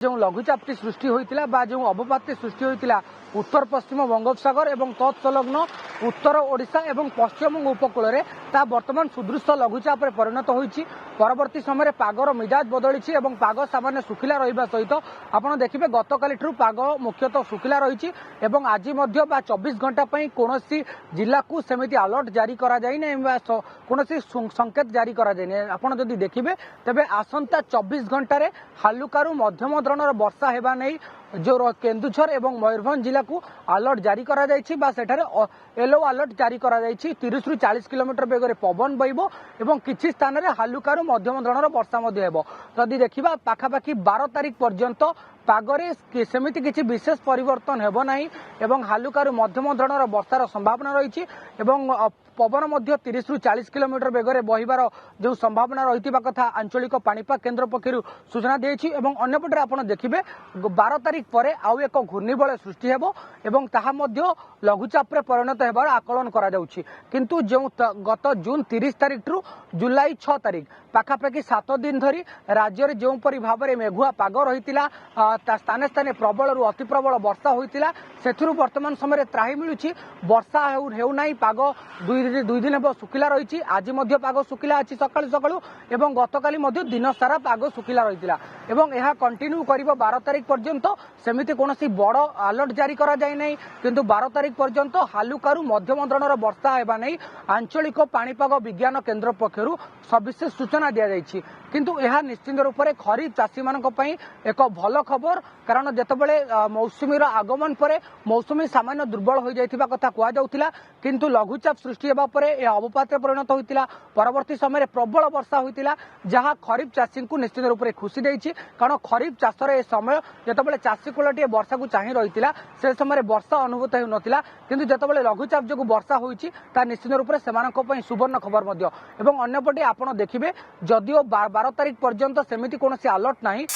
जो लघुचापटी सृष्टि होता जो अवपातटी सृष्टि होता उत्तर पश्चिम बंगोपसागर एवं तत्सलग्न उत्तर ओडिशा एवं पश्चिमबंग उपकूल में ता बर्तमान सुदृश लघुचाप परिणत होती। परवर्ती समय पागर मिजाज बदली और पाग सामान्य सुखिला रहा सहित आपड़ देखिए गतकाली पाग मुख्यतः सुखिला रही आज 24 घंटा कौन जिला को सेमती अलर्ट जारी करा कौन संकेत जारी करा आपड़ जदि देखिए तेरे आसंता 24 घंटे हालुकारु मध्यम धरणर वर्षा हेबा नहीं जो केन्दुझर एवं मयूरभंज जिला को अलर्ट जारी करा येलो अलर्ट जारी करा 30 रु 40 किलोमीटर बेगर पवन बइब एवं किछि स्थान रे हालुकारु मध्यम धरणर वर्षा हेबो। जदि देखिबा पाखापाखि 12 तारिख पर्यंत पागरे सेमिति किछि विशेष परिवर्तन हेबो नाही एवं हालुकारु मध्यम धरणर वर्षार संभावना रही पवन मध्य 30 रु 40 किलोमीटर बेगर बहिबार जो संभावना रही कथा आंचलिक पाणीपाग केन्द्र पक्षर सूचना देछि। अन्यपटे आप देखिए 12 तारिख पर आउ एक घूर्णिबलय सृष्टि हेबो एवं ताहा मध्य लघुचाप परिणत हेबार आकलन करा जाउछि। किंतु जो गत जून 30 तारिख रु जुलाई 6 तारिख पाखापाखि 7 दिन धरी राज्य में जो परि भाव में मेघुआ पाग रही स्थाने स्थाने प्रबल रु अति प्रबल वर्षा होता से वर्तमान समय त्राही मिलूँ वर्षा हेउना पाग दुई दिन हे सुखिला रही आज पाग सुखिला अच्छी सका सका एवं गतकाली दिन सारा पाग सुखिला रही है कंटिन्यू कर 12 तारिख पर्यंत सेमिति कौन बड़ अलर्ट जारी करा जाए नहीं किंतु 12 तारिख पर्यंत हालुकारु मध्यम धरणर वर्षा हेबा नहीं आंचलिक पाणीपाग विज्ञान केन्द्र पक्षर सविशेष सूचना दि जाइछि। किंतु यह निश्चित रूप से खरीफ चाषी मान एक भल खबर कारण जितेबाला मौसुमीर आगमन पर मौसुमी सामान्य दुर्बल हो जाइथिबा कथा कहुला किंतु लघुचाप सृष्टि होगा पर यह अवपात परिणत होता परवर्ती समय प्रबल वर्षा होता जहाँ खरीफ चाषी को निश्चित रूप से खुशी देछि कारण खरीफ चाषर ए समय जितेबाला चाषी कूलटी वर्षा को चाह रही से समय वर्षा अनुभूत हो नाला किंतु जितेबाला लघुचाप जो वर्षा होती निश्चित रूप से सुवर्ण खबर अन्यपटे आपड़ देखिए जदिओ 12 तारिख पर्यंत सेमिति कौन अलर्ट नहीं।